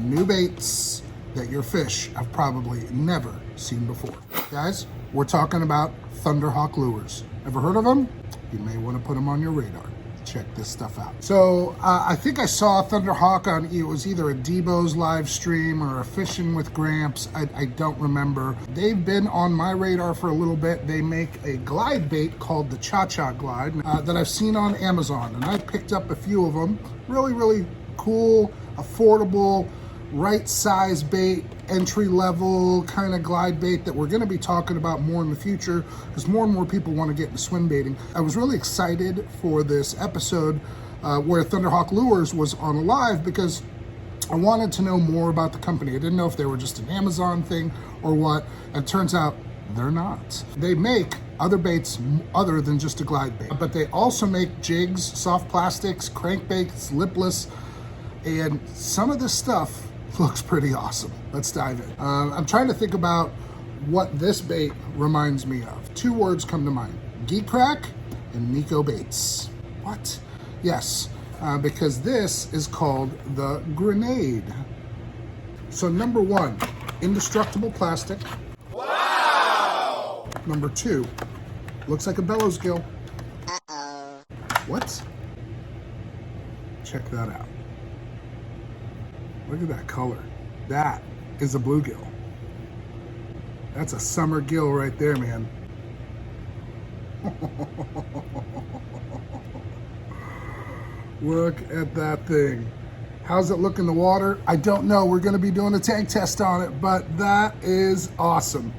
new baits that your fish have probably never seen before. Guys, we're talking about Thunderhawk Lures. Ever heard of them? You may want to put them on your radar. Check this stuff out. So I think I saw Thunderhawk on, it was either a Debo's live stream or a Fishing with Gramps. I don't remember. They've been on my radar for a little bit. They make a glide bait called the Cha-Cha Glide that I've seen on Amazon, and I've picked up a few of them. Really, really cool, affordable, right size bait, entry level kind of glide bait that we're going to be talking about more in the future because more and more people want to get into swim baiting. I was really excited for this episode where Thunderhawk Lures was on live because I wanted to know more about the company. I didn't know if they were just an Amazon thing or what. And it turns out they're not. They make other baits other than just a glide bait, but they also make jigs, soft plastics, crankbaits, lipless, and some of this stuff looks pretty awesome. Let's dive in. I'm trying to think about what this bait reminds me of. Two words come to mind: Geek Crack and Nico Baits. What? Yes, because this is called the Grenade. So number one, indestructible plastic. Wow! Number two, looks like a bellows gill. Uh-oh. What? Check that out. Look at that color. That is a bluegill. That's a summer gill right there, man. Look at that thing. How's it look in the water? I don't know. We're going to be doing a tank test on it, but that is awesome.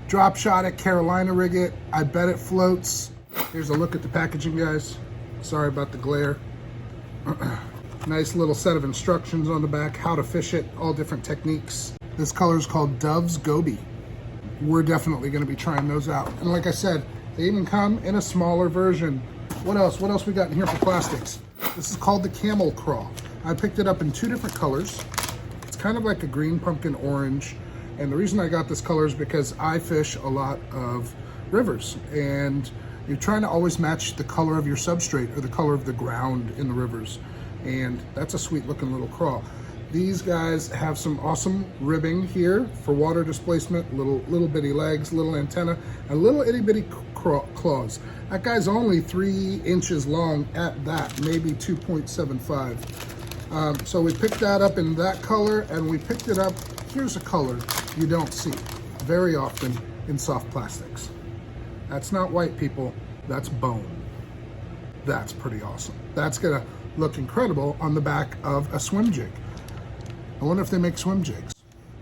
Drop shot it, Carolina rig it. I bet it floats. Here's a look at the packaging, guys. Sorry about the glare. Nice little set of instructions on the back, how to fish it, all different techniques. This color is called Dove's Goby. We're definitely going to be trying those out. And like I said, they even come in a smaller version. What else? What else we got in here for plastics? This is called the Camel Craw. I picked it up in two different colors. It's kind of like a green pumpkin orange. And the reason I got this color is because I fish a lot of rivers. And you're trying to always match the color of your substrate or the color of the ground in the rivers. And that's a sweet looking little craw. These guys have some awesome ribbing here for water displacement, little bitty legs, little antenna, and little itty bitty claws. That guy's only 3 inches long at that, maybe 2.75. So we picked that up in that color, and we picked it up, here's a color you don't see very often in soft plastics. That's not white, people, that's bone. That's pretty awesome. That's gonna look incredible on the back of a swim jig. I wonder if they make swim jigs.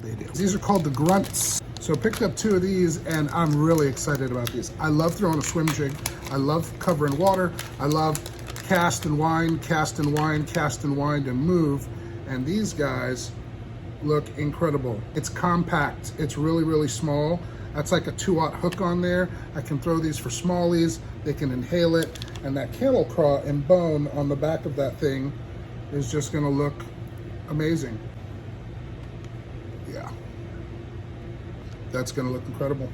They do. These are called the Grunts. So picked up 2 of these, and I'm really excited about these. I love throwing a swim jig. I love covering water. I love cast and wind, cast and wind, cast and wind and move. And these guys look incredible. It's compact. It's really, really small. That's like a 2-aught hook on there. I can throw these for smallies. They can inhale it. And that camel craw and bone on the back of that thing is just gonna look amazing. Yeah. That's gonna look incredible.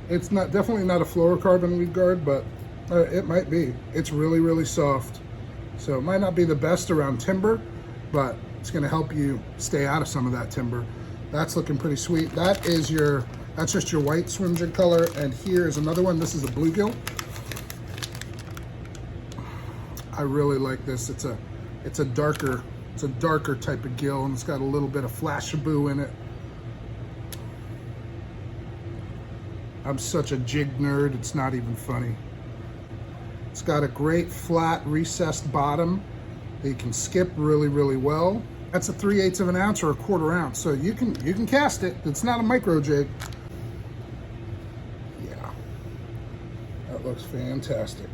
It's not definitely not a fluorocarbon weed guard, but it might be. It's really, really soft. So it might not be the best around timber, but it's gonna help you stay out of some of that timber. That's looking pretty sweet. That's just your white swim jig color. And here is another one. This is a bluegill. I really like this. It's a darker type of gill, and it's got a little bit of flashaboo in it. I'm such a jig nerd, it's not even funny. It's got a great flat recessed bottom that you can skip really, really well. That's a 3/8 of an ounce or a 1/4 ounce, so you can cast it. It's not a micro jig. Yeah, that looks fantastic.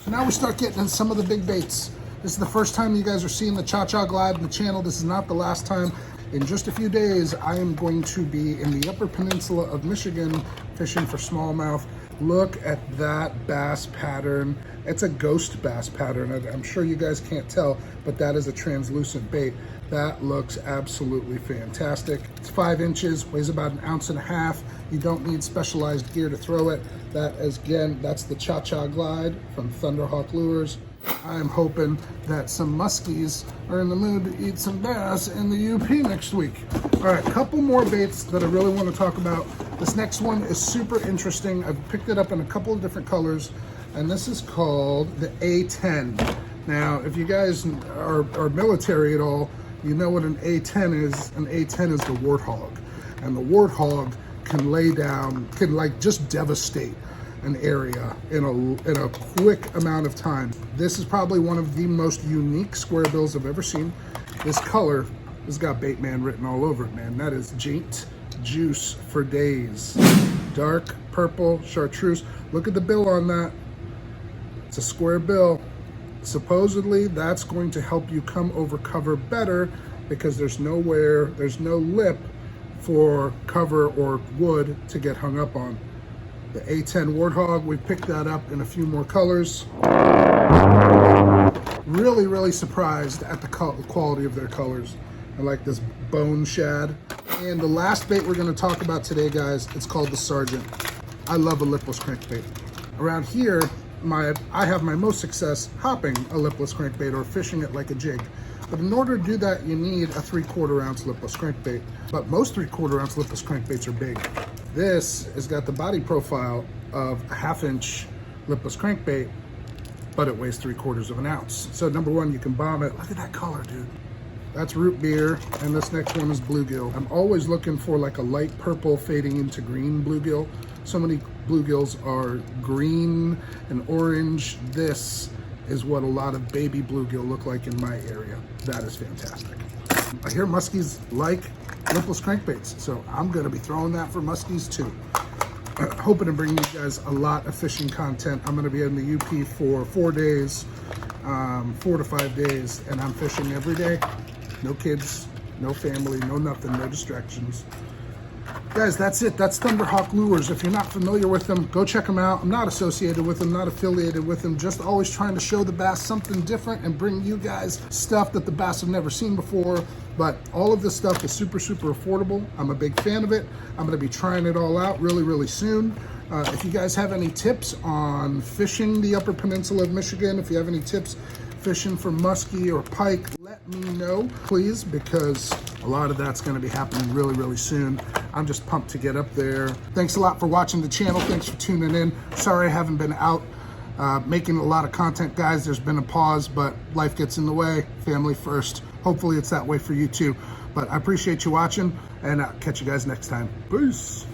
So now we start getting into some of the big baits. This is the first time you guys are seeing the Cha-Cha Glide on the channel. This is not the last time. In just a few days, I am going to be in the Upper Peninsula of Michigan fishing for smallmouth. Look at that bass pattern. It's a ghost bass pattern. I'm sure you guys can't tell, but that is a translucent bait. That looks absolutely fantastic. It's 5 inches, weighs about 1.5 ounces. You don't need specialized gear to throw it. That is, again, that's the Cha-Cha Glide from Thunderhawk Lures. I'm hoping that some muskies are in the mood to eat some bass in the UP next week. All right, a couple more baits that I really want to talk about. This next one is super interesting. I've picked it up in a couple of different colors, and this is called the A10. Now, if you guys are military at all, you know what an A10 is. An A10 is the warthog, and the warthog can lay down, can like just devastate an area in a quick amount of time. This is probably one of the most unique square bills I've ever seen. This color has got Baitman written all over it, man. That is Jaint Juice for days. Dark purple chartreuse. Look at the bill on that. It's a square bill. Supposedly that's going to help you come over cover better because there's no lip for cover or wood to get hung up on. The A10 Warthog, we picked that up in a few more colors. Really, really surprised at the quality of their colors. I like this bone shad. And the last bait we're gonna talk about today, guys, it's called the Sergeant. I love a lipless crankbait. Around here, I have my most success hopping a lipless crankbait or fishing it like a jig. But in order to do that, you need a 3/4 ounce lipless crankbait. But most 3/4 ounce lipless crankbaits are big. This has got the body profile of a 1/2 inch lipless crankbait, but it weighs 3/4 of an ounce. So number one, you can bomb it. Look at that color, dude. That's root beer, and this next one is bluegill. I'm always looking for like a light purple fading into green bluegill. So many bluegills are green and orange. This is what a lot of baby bluegill look like in my area. That is fantastic. I hear muskies like lipless crankbaits, so I'm gonna be throwing that for muskies too. Hoping to bring you guys a lot of fishing content. I'm gonna be in the UP for 4 days, 4 to 5 days, and I'm fishing every day. No kids, no family, no nothing, no distractions. Guys, that's it. That's Thunderhawk Lures. If you're not familiar with them, go check them out. I'm not associated with them, not affiliated with them, just always trying to show the bass something different and bring you guys stuff that the bass have never seen before. But all of this stuff is super, super affordable. I'm a big fan of it. I'm gonna be trying it all out really, really soon. If you guys have any tips on fishing the Upper Peninsula of Michigan, if you have any tips fishing for muskie or pike, let me know, please, because a lot of that's gonna be happening really, really soon. I'm just pumped to get up there. Thanks a lot for watching the channel. Thanks for tuning in. Sorry I haven't been out making a lot of content, guys. There's been a pause, but life gets in the way. Family first. Hopefully it's that way for you too. But I appreciate you watching, and I'll catch you guys next time. Peace.